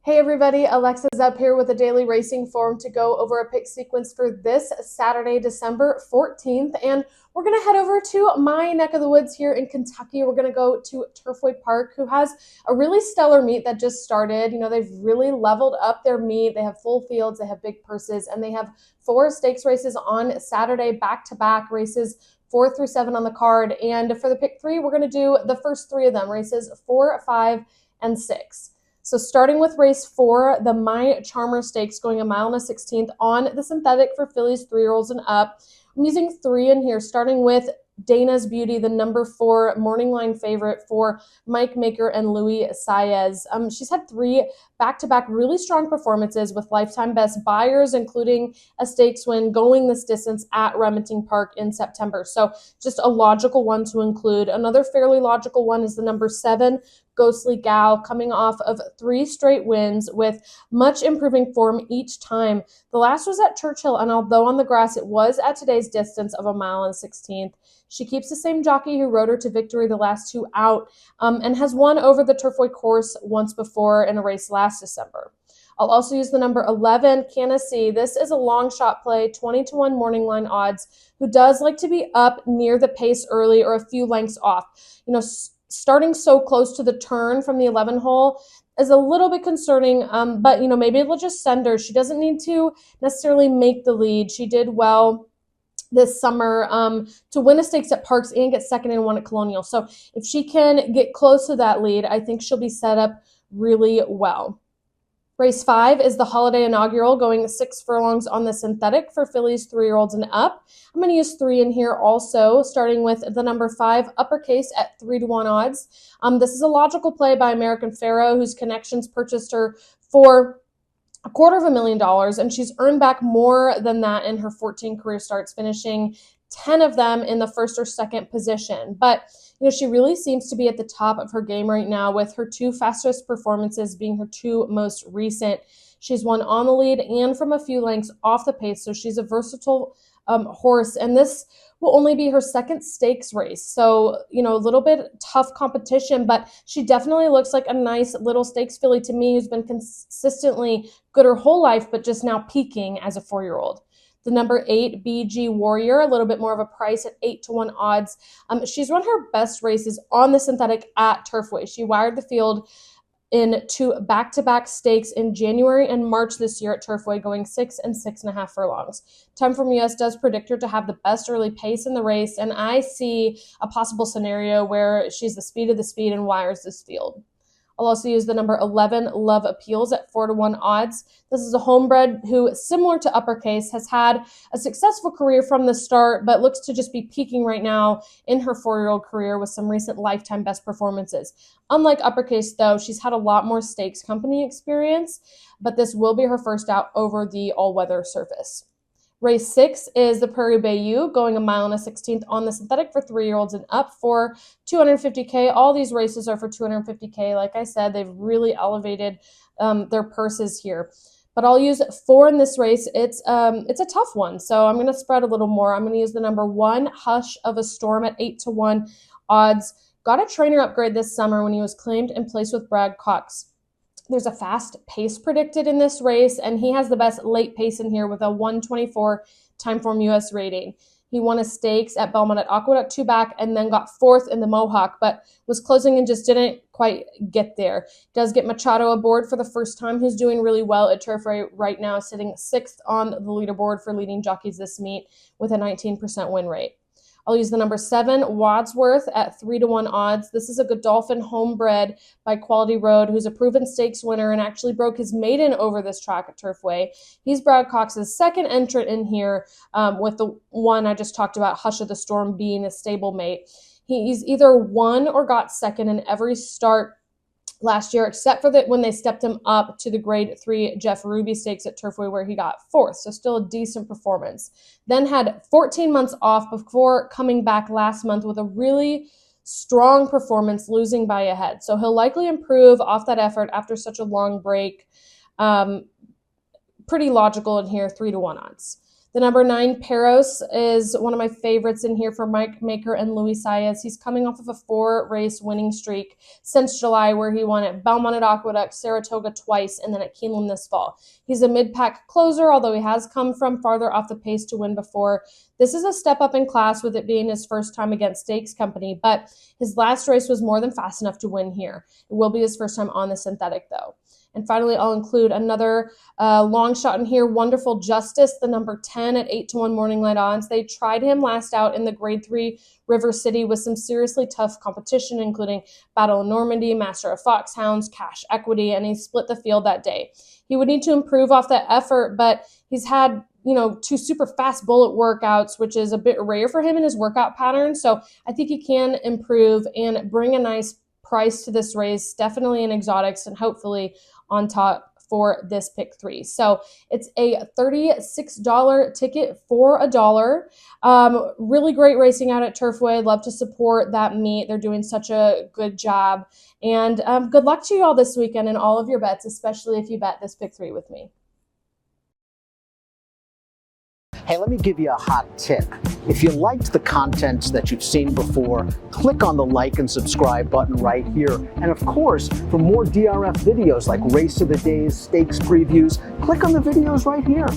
Hey everybody, Alexa Zepp here with a daily racing form to go over a pick sequence for this Saturday, December 14th. And we're going to head over to my neck of the woods here in Kentucky. We're going to go to Turfway Park, who has a really stellar meet that just started. You know, they've really leveled up their meet. They have full fields, they have big purses, and they have 4 stakes races on Saturday, back-to-back races 4 through 7 on the card. And for the pick 3, we're going to do the first 3 of them, races 4, 5, and 6. So starting with race 4, the My Charmer Stakes, going 1 1/16 on the synthetic for fillies 3-year-olds and up. I'm using 3 in here, starting with Dana's Beauty, the number 4 morning line favorite for Mike Maker and Louis Saez. She's had 3 back-to-back really strong performances with lifetime best buyers, including a stakes win going this distance at Remington Park in September. So just a logical one to include. Another fairly logical one is the number 7, Ghostly Gal, coming off of 3 straight wins with much improving form each time. The last was at Churchill, and although on the grass it was at today's distance of 1 1/16, she keeps the same jockey who rode her to victory the last 2 out, and has won over the Turfway course once before in a race last December. I'll also use the number 11, Candace. This is a long shot play, 20-1 morning line odds, who does like to be up near the pace early or a few lengths off. You know, starting so close to the turn from the 11 hole is a little bit concerning, but you know, maybe it'll just send her. She doesn't need to necessarily make the lead. She did well this summer to win a stakes at Parks and get second and 1 at Colonial. So if she can get close to that lead, I think she'll be set up really well. Race 5 is the Holiday Inaugural, going 6 furlongs on the synthetic for fillies 3-year-olds and up. I'm going to use 3 in here also, starting with the number 5, Uppercase at 3-1 odds. This is a logical play by American Pharoah, whose connections purchased her for $250,000, and she's earned back more than that in her 14 career starts, finishing 10 of them in the first or second position. But you know, she really seems to be at the top of her game right now, with her 2 fastest performances being her 2 most recent. She's won on the lead and from a few lengths off the pace, so she's a versatile horse, and this will only be her 2nd stakes race. So, you know, a little bit tough competition, but she definitely looks like a nice little stakes filly to me, who's been consistently good her whole life, but just now peaking as a 4-year-old. The number 8, BG Warrior, a little bit more of a price at 8-1 odds. She's run her best races on the synthetic at Turfway. She wired the field in 2 back-to-back stakes in January and March this year at Turfway, going 6 and 6.5 furlongs. Time from US does predict her to have the best early pace in the race, and I see a possible scenario where she's the speed of the speed and wires this field. I'll also use the number 11, Love Appeals, at 4-1 odds. This is a homebred who, similar to Uppercase, has had a successful career from the start, but looks to just be peaking right now in her 4-year-old career with some recent lifetime best performances. Unlike Uppercase, though, she's had a lot more stakes company experience, but this will be her first out over the all-weather surface. Race 6 is the Prairie Bayou, going 1 1/16 on the synthetic for 3-year-olds and up for $250K. All these races are for $250K. Like I said, they've really elevated their purses here. But I'll use 4 in this race. It's a tough one, so I'm going to spread a little more. I'm going to use the number 1, Hush of a Storm, at 8-1 odds. Got a trainer upgrade this summer when he was claimed and placed with Brad Cox. There's a fast pace predicted in this race, and he has the best late pace in here with a 1:24 Timeform US rating. He won a stakes at Belmont at Aqueduct 2 back, and then got 4th in the Mohawk, but was closing and just didn't quite get there. Does get Machado aboard for the first time, who's doing really well at Turfway right now, sitting 6th on the leaderboard for leading jockeys this meet with a 19% win rate. I'll use the number 7, Wadsworth, at 3-1 odds. This is a Godolphin homebred by Quality Road, who's a proven stakes winner and actually broke his maiden over this track at Turfway. He's Brad Cox's 2nd entrant in here, with the one I just talked about, Hush of the Storm, being a stablemate. He's either won or got 2nd in every start last year, except for that when they stepped him up to the grade 3 Jeff Ruby Stakes at Turfway, where he got 4th, so still a decent performance. Then had 14 months off before coming back last month with a really strong performance, losing by a head. So he'll likely improve off that effort after such a long break. Pretty logical in here, 3-1 odds. The number 9 Peros is one of my favorites in here for Mike Maker and Luis Saez. He's coming off of a 4-race winning streak since July, where he won at Belmont at Aqueduct, Saratoga twice, and then at Keeneland this fall. He's a mid-pack closer, although he has come from farther off the pace to win before. This is a step up in class with it being his first time against Stakes Company, but his last race was more than fast enough to win here. It will be his first time on the synthetic, though. And finally, I'll include another long shot in here, Wonderful Justice, the number 10 at 8-1 morning light odds. They tried him last out in the Grade 3 River City with some seriously tough competition, including Battle of Normandy, Master of Foxhounds, Cash Equity, and he split the field that day. He would need to improve off that effort, but he's had 2 super fast bullet workouts, which is a bit rare for him in his workout pattern. So I think he can improve and bring a nice price to this race, definitely in exotics and hopefully on top for this pick 3. So it's a $36 ticket for $1. Really great racing out at Turfway. Love to support that meet. They're doing such a good job. And good luck to you all this weekend in all of your bets, especially if you bet this pick 3 with me. Hey, let me give you a hot tip. If you liked the content that you've seen before, click on the like and subscribe button right here. And of course, for more DRF videos like Race of the Days, stakes previews, click on the videos right here.